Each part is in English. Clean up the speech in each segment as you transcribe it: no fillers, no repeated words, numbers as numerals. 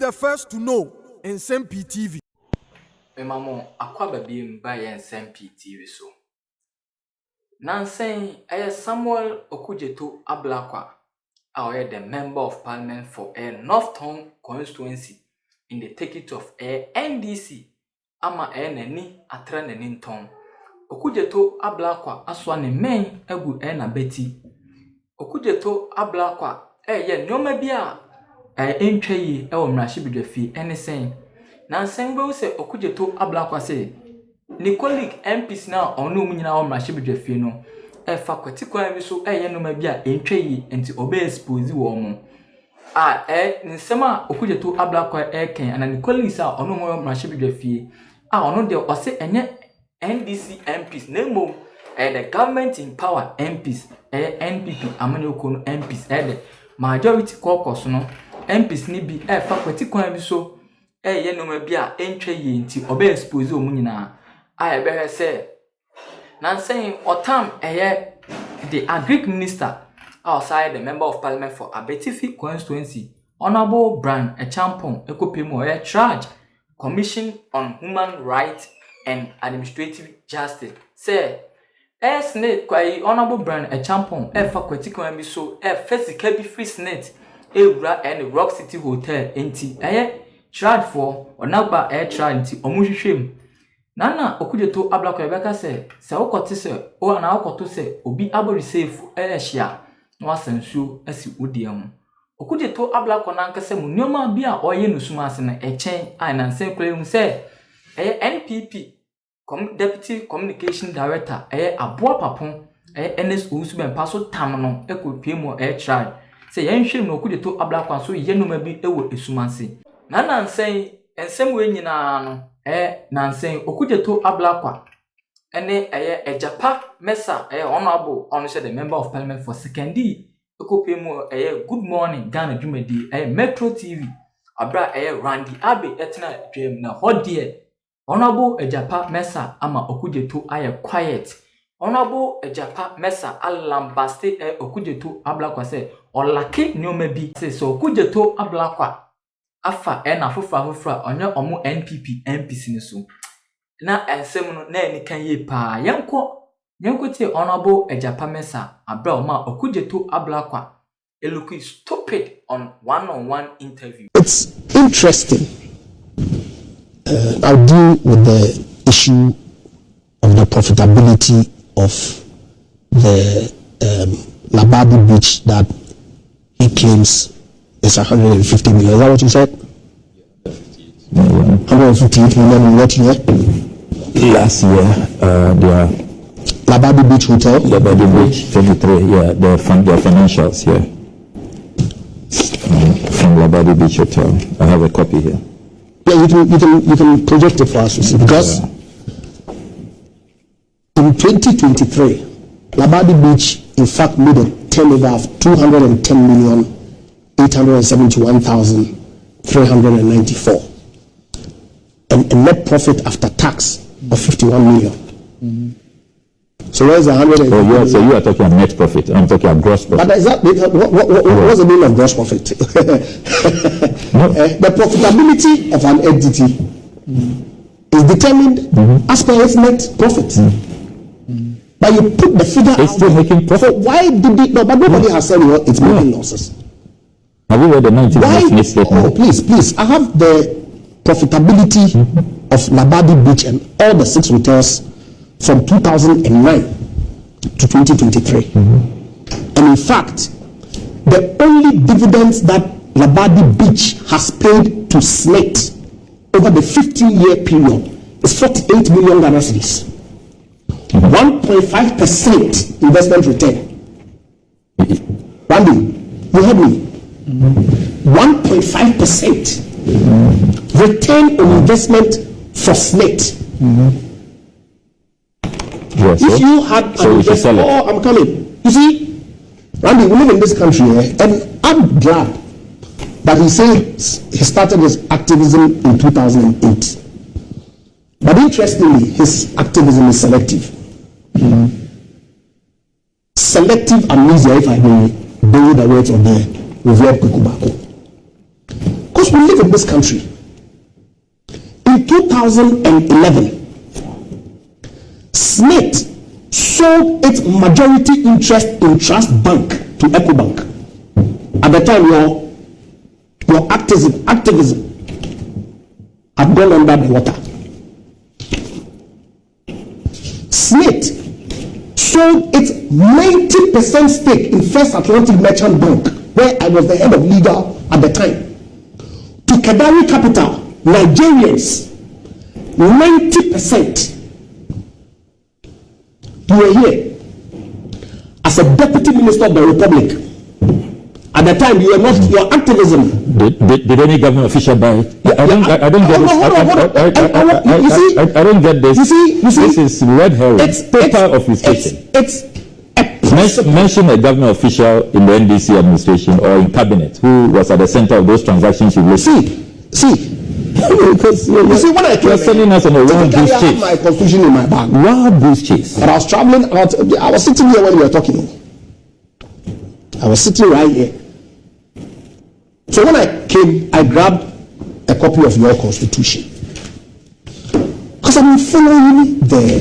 the first to know Nsem-Pii TV. Mamo akwa babiem ba ye Nsem-Pii TV so. Nansen Samuel Okudzeto Ablakwa, the member of parliament for Northtown constituency in the ticket of NDC. Ama nani atra nani nton. Okudzeto Ablakwa aswa ne men egu na beti. Okudzeto Ablakwa ye nyoma bia entwe yi e wo mrahibidwafi enesen. Nansen be se Okudzeto Ablakwa se ni colleague MPs na onu mu nyina wo mrahibidwafi no fa kwati kwan bi so ye noma bia entwe yi enti obe expose wo mo. Nsem a Okudzeto Ablakwa ken ana ni colleagues a onu mu mrahibidwafi ono de ose enye NDC MPs nemo the government in power MPs NPP amanyoko no MPs the majority caucus no MPs ni bi fa kwati kwan bi so ye noma bi a entwe yi nti obe expose omu nyina be he se Nansen otam the agric minister outside the member of parliament for Abetifi constituency Honorable Brian Echampong ekopemu charge Commission on Human Rights and Administrative Justice say snake kwai Honorable Brian Echampong fa kwati kwan bi so physical be free snake ewura and Rock City Hotel enti charge for onagba charge enti omuhwehwem nana Okudzeto Ablakwa beka se wokote se o na wokoto se obi abori safe hia na wasansuo asi odiam Okudzeto Ablakwa na nkase mu nyoma bia oye nusuma ase na echen Nansen kwalemu se NPP Deputy Communication Director Aboa Papon NSO Usuben Paso Tam no ekopiem charge se yenhwem no Okudzeto Ablakwa so yenoma bi ewo esumase na Nansen ensem we nyina no Nansen Okudzeto Ablakwa ene Egyapa Mercer honorable on the member of parliament for secondary ekopiem good morning Ghana Jumedi Metro TV abra Randy Abe etna dwem na hodie Honorable Egyapa Mercer ama Okudzeto quiet. Honorable Egyapa Mercer alambaste Okudzeto Ablakwa se olake nyoma bi se so Okudzeto Ablakwa afa na fofra onye omo NPP MPs ni so. Na ensem no na eni kan ye pa yenko tie Honorable Egyapa Mercer abra ma Okudzeto Ablakwa look stupid on one-on-one interview. It's interesting. I'll deal with the issue of the profitability of the Labadi Beach that he claims is 150 million. Is that what you said? 158 million in what year? Last year, the Labadi Beach Hotel. Labadi Beach 23. Yeah, their financials. Yeah, from Labadi Beach Hotel. I have a copy here. Yeah, you can project it for us to see, because in 2023, Labadi Beach in fact made a turnover of 210,871,394 and a net profit after tax of 51 million. Mm-hmm. So where's the 100? So you are talking about net profit. I'm talking about gross profit. But is that what's the meaning of gross profit? The profitability of an entity is determined as per its net profit. But you put the figure it's still making profit. So why did it? No, but nobody has said it's making losses. Have you read the 19th statement? Oh, please. I have the profitability of Labadi Beach and all the 6 hotels from 2009 to 2023. And in fact, the only dividends that Labadi Beach has paid to SNET over the 15-year period is 48 million Ghana cedis. 1.5% investment return. Randy, you heard me? 1.5% return on investment for SNET. Yes, if you had so I'm coming. You see, Randy, we live in this country, and I'm glad that he says he started his activism in 2008. But interestingly, his activism is selective. Selective amnesia, if I may borrow the words of the revered Kukubako. Because we live in this country. In 2011, Smith sold its majority interest in Trust Bank to EcoBank. At the time, your activism had gone under the water. Smith sold its 90% stake in First Atlantic Merchant Bank, where I was the head of legal at the time, to Kadari Capital, Nigerians, 90%. You were here as a deputy minister of the Republic. At the time, you were not, your activism. Did any government official buy it? I don't get this. I don't get this. You see, this is red herring. It's total obfuscation. Mention a government official in the NDC administration or in cabinet who was at the center of those transactions you listed. See, because you see, when I came, you're sending us on a wild goose chase. I had my constitution in my bag. Wild goose chase. But I was traveling out. I was sitting here when you were talking. I was sitting right here. So when I came, I grabbed a copy of your constitution because I've been following the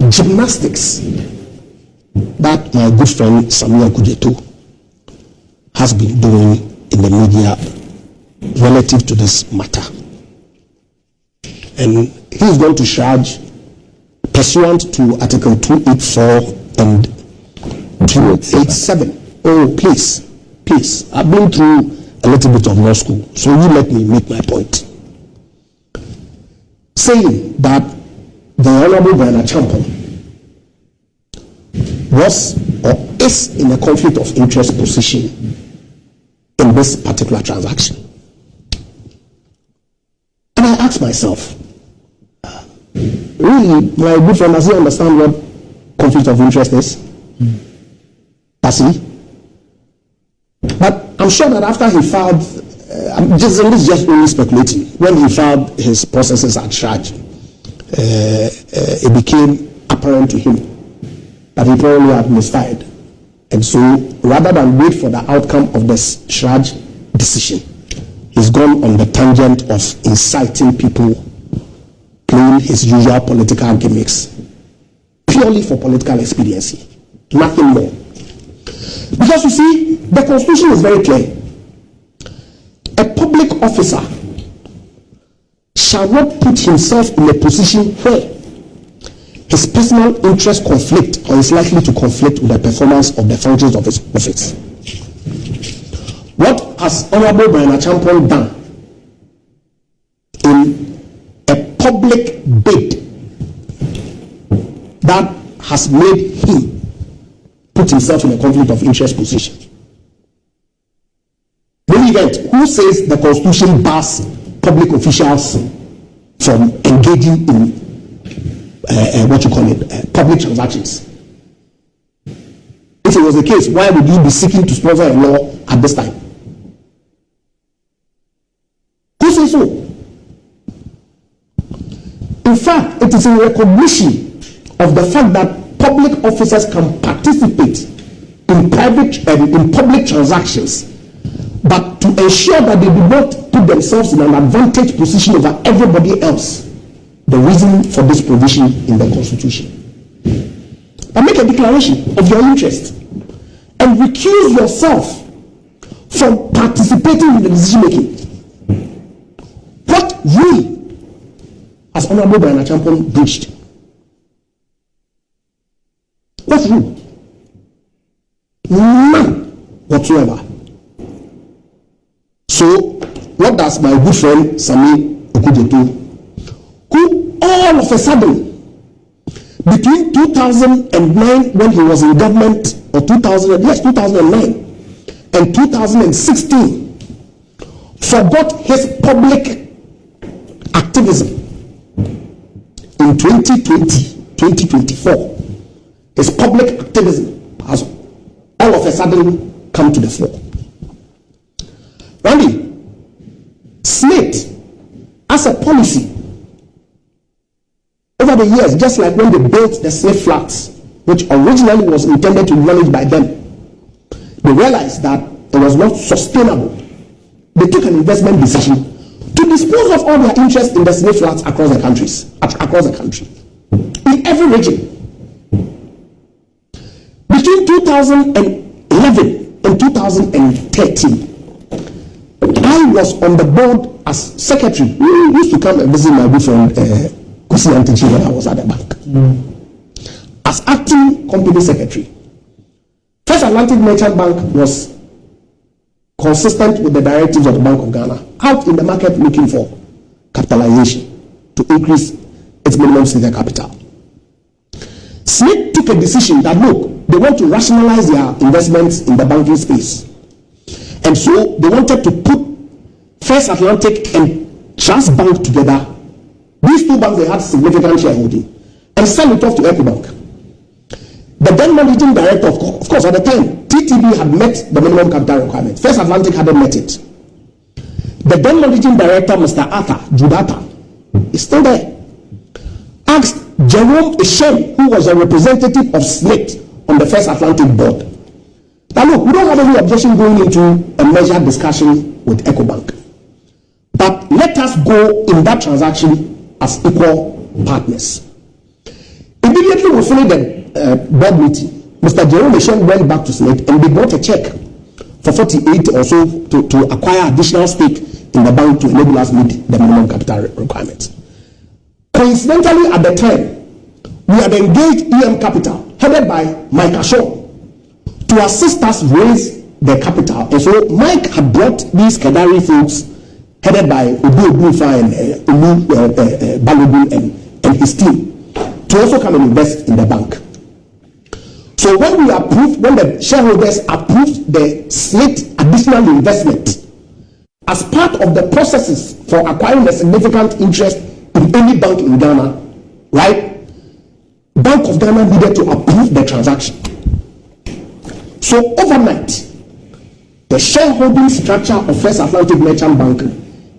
gymnastics that my good friend Okudzeto has been doing in the media relative to this matter. And he's going to charge pursuant to Article 284 and 287. Oh, please, I've been through a little bit of law school, so you let me make my point. Saying that the Honorable Nsem-Pii was or is in a conflict of interest position in this particular transaction. And I asked myself, really, my good friend, does he understand what conflict of interest is? Does he? But I'm sure that after he filed, this is just only speculating, when he filed his processes at charge, it became apparent to him that he probably had misfired. And so, rather than wait for the outcome of the charge decision, he's gone on the tangent of inciting people, playing his usual political gimmicks, purely for political expediency, nothing more. Because you see, the Constitution is very clear. A public officer shall not put himself in a position where his personal interest conflict or is likely to conflict with the performance of the functions of his office. What has Honorable Nsem-Pii done in a public bid that has made him put himself in a conflict of interest position? In the event, who says the Constitution bars public officials from engaging in public transactions? If it was the case, why would you be seeking to sponsor a law at this time? Who says so? In fact, it is in recognition of the fact that public officers can participate in public transactions, but to ensure that they do not put themselves in an advantage position over everybody else. The reason for this provision in the Constitution. But make a declaration of your interest and recuse yourself from participating in the decision making. What rule has Honorable Nsem-Pii breached? What rule? None whatsoever. So, what does my good friend Okudzeto, who all of a sudden, between 2009 when he was in government, or 2009, and 2016, forgot his public activism in 2024. His public activism has all of a sudden come to the fore. Randy, Smith, as a policy, over the years, just like when they built the slave flats, which originally was intended to be managed by them, they realized that it was not sustainable they took an investment decision to dispose of all their interest in the slave flats across the country, in every region. Between 2011 and 2013, I was on the board as secretary. We used to come and visit my good friend Nsem-Pii when I was at the bank. As acting company secretary, First Atlantic Merchant Bank was consistent with the directives of the Bank of Ghana, out in the market looking for capitalization to increase its minimum stated capital. Smith took a decision that, look, they want to rationalize their investments in the banking space. And so they wanted to put First Atlantic and Trust Bank together. These two banks, they had significant shareholding, and sell it off to EcoBank. The then managing director, of course, at the time, TTB had met the minimum capital requirement. First Atlantic hadn't met it. The then managing director, Mr. Arthur Judata, is still there. Asked Jerome Ishem, who was a representative of Smith on the First Atlantic board, now look, we don't have any objection going into a measured discussion with EcoBank, but let us go in that transaction as equal partners. Immediately we followed the board meeting. Mr. Jerome Ishem went back to Smith and they bought a check for 48 or so to acquire additional stake in the bank to enable us meet the minimum capital requirements. Coincidentally, at the time, we had engaged EM Capital, headed by Mike Ashaw, to assist us raise the capital. And so Mike had brought these Kadari folks, headed by Obu Obufa and Balogun and his team, to also come and invest in the bank. So when the shareholders approved the slate additional investment as part of the processes for acquiring a significant interest in any bank in Ghana, right? Bank of Ghana needed to approve the transaction. So overnight, the shareholding structure of First Atlantic Merchant Bank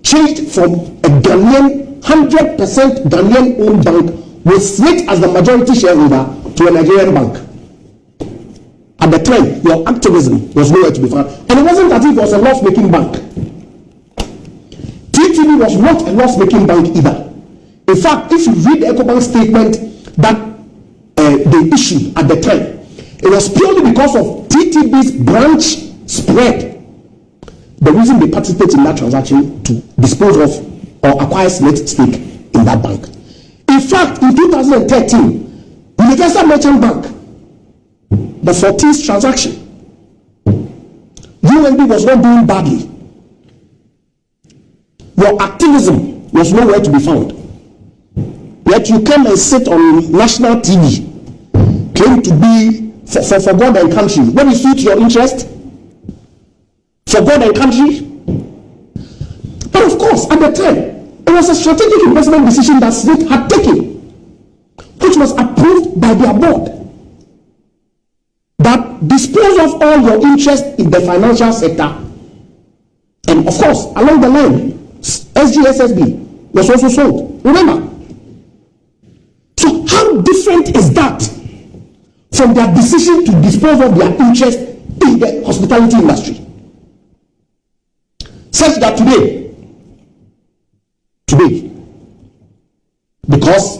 changed from a Ghanaian, 100% Ghanaian-owned bank with Smith as the majority shareholder to a Nigerian bank. At the time, your activism was nowhere to be found. And it wasn't that it was a loss-making bank. TTB was not a loss-making bank either. In fact, if you read the EcoBank statement that they issued at the time, it was purely because of TTB's branch spread. The reason they participated in that transaction to dispose of or acquire Smith's stake in that bank. In fact, in 2013, Universal Merchant Bank, the 14th transaction, UNB was not doing badly. Your activism was nowhere to be found. Yet you come and sit on national TV, claim to be for God and country. When it suits your interest, for God and country. But of course, at the time, it was a strategic investment decision that Smith had taken, which was approved by their board, that dispose of all your interest in the financial sector. And of course, along the line, SGSSB was also sold. Remember? So how different is that from their decision to dispose of their interest in the hospitality industry? Such that today, because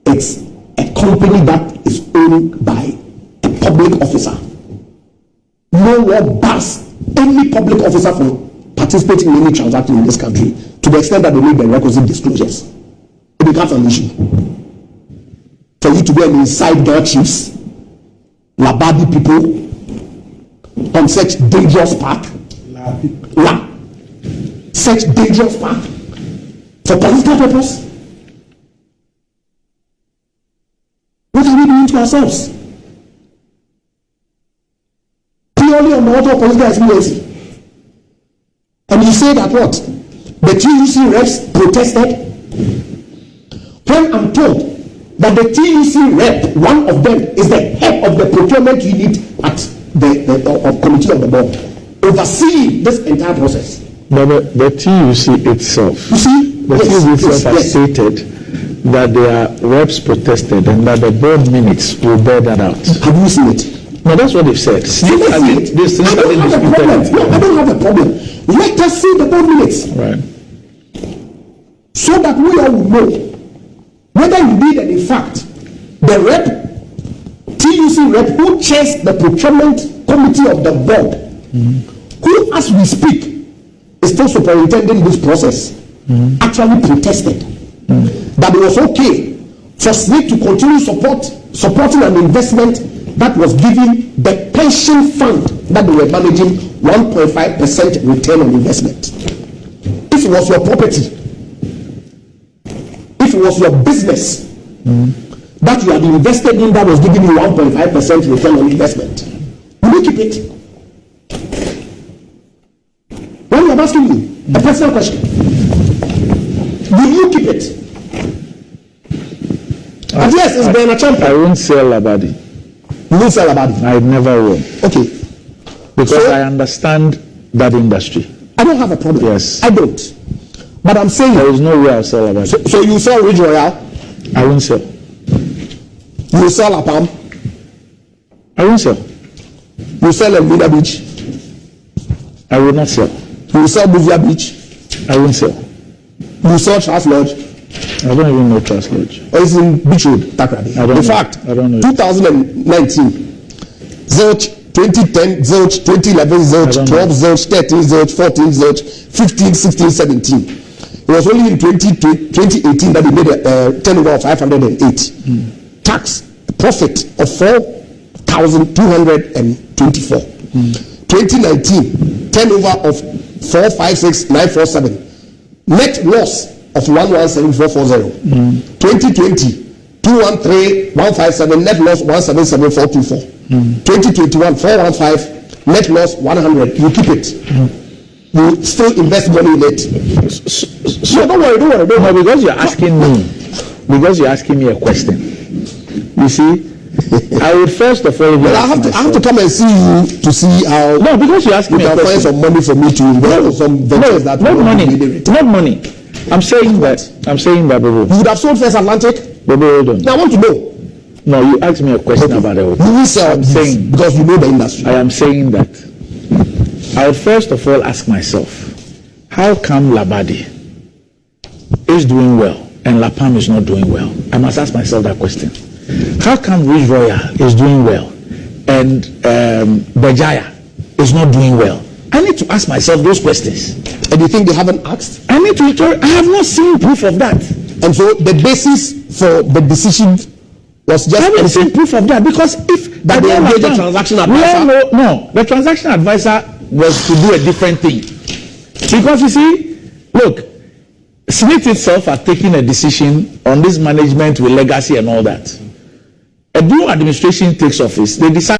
it's a company that is owned by a public officer, no one bars any public officer from participating in any transaction in this country to the extent that they make the requisite disclosures. It becomes an issue. For you to be an inside door chiefs, Labadi people on such dangerous path, such dangerous path for political purpose. What are we doing to ourselves? Purely on the order of political expediency. And you say that what? The TUC reps protested? When I'm told that the TUC rep, one of them, is the head of the procurement unit at the committee of the board, overseeing this entire process. But the TUC itself, you see, the TUC itself has stated that their reps protested and that the board minutes will bear that out. Have you seen it? No, that's what they've said. I don't have a problem. Let us see the board minutes. Right. So that we all will know whether indeed and in fact the rep, TUC rep who chairs the procurement committee of the board, who as we speak is still superintending this process, actually protested that it was okay for SNIC to continue supporting an investment that was giving the pension fund that they were managing 1.5% return on investment. If it was your property, if it was your business that you had invested in that was giving you 1.5% return on investment, will you keep it? When I'm asking you a personal question, will you keep it? And yes, it's been a champion. I won't sell Labadi. You won't sell Labadi? I never will. Okay. Because So- I understand that industry. I don't have a problem. Yes. I don't. But I'm saying, There is no way I'll sell Labadi. so you sell Ridge Royal, I won't sell. you sell Apam, I won't sell. you sell Elmina Beach, I will not sell. you sell Buvia Beach, I won't sell. you sell Charles Lodge, I don't even know Trust Lodge. or it's in Beach Road, Takrady. I don't In know. fact, I don't know. 2019, Zilch, 2010, Zilch, 2011, Zilch, I don't 12, Zilch, 13, Zilch, 14, Zilch, 15, 16, 17. It was only in 2018 that they made a turnover of 508. Tax profit of 4,224. 2019 turnover of 456,947. Net loss of 117,440. 2020 213,157. Net loss 177,424. 2021 415. Net loss 100. You keep it. You still invest money in it. So don't worry. No, because you're asking me. Because you're asking me a question. You see, I would first of all. But I have to come and see you to see how No, because you're asking you me a can find question. some money for me to invest in some ventures that Not will money. give me the return. Not money. I'm saying that, Babu. You would have sold First Atlantic. Babu, hold on. Now I want to know. No, you asked me a question about the You will sell I'm this saying- because you know the industry. I am saying that I would first of all ask myself, how come Labadi is doing well and Lapam is not doing well? I must ask myself that question. How come Ridge Royal is doing well and Bajaya is not doing well? I need to ask myself those questions. And you think they haven't asked? I have not seen proof of that. And so the basis for the decision was I just haven't seen proof of that because if That they engaged a transaction advisor? No, the transaction advisor was to do a different thing. Because you see, look, Smith itself had taken a decision on this management with legacy and all that. A new administration takes office, they decide